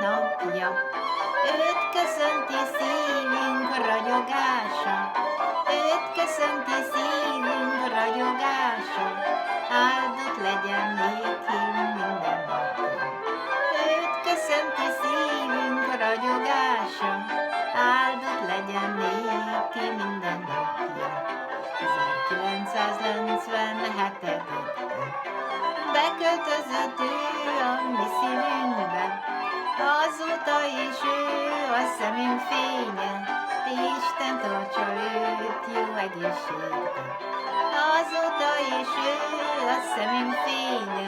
napja. Őt köszönti szívünk ragyogása, őt köszönti szívünk ragyogása, áldott legyen néki minden napja. Őt köszönti szívünk ragyogása, áldott legyen néki minden napja. 1997-ben beköltözött ő a mi szívünkbe, azóta is ő a szemünk fénye, Isten tartsa őt jó egészségben. Azóta is ő a szemünk fénye,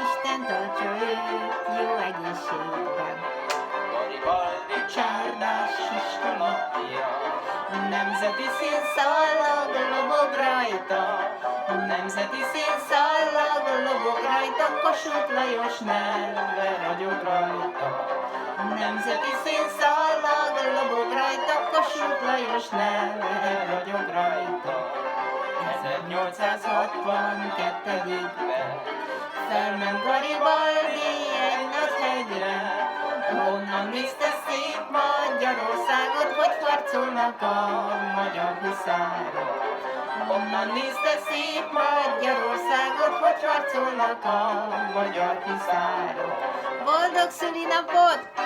Isten tartsa őt jó egészségben. Garibaldi csárdás iskolatja, Nemzeti színszallag lobog rajta, nemzeti színszallag lobog rajta, Kossuth Lajos neve ragyog rajta. nemzeti színszallag lobog rajta, Kossuth Lajos neve ragyog rajta. 1862-ben felment Garibaldi egy nagy hegyre, onnan nézte szép Magyarországot, hogy harcolnak a magyar huszárok. Onnan nézte szép Magyarországot, hogy harcolnak a magyar huszárok. boldog szülinapot!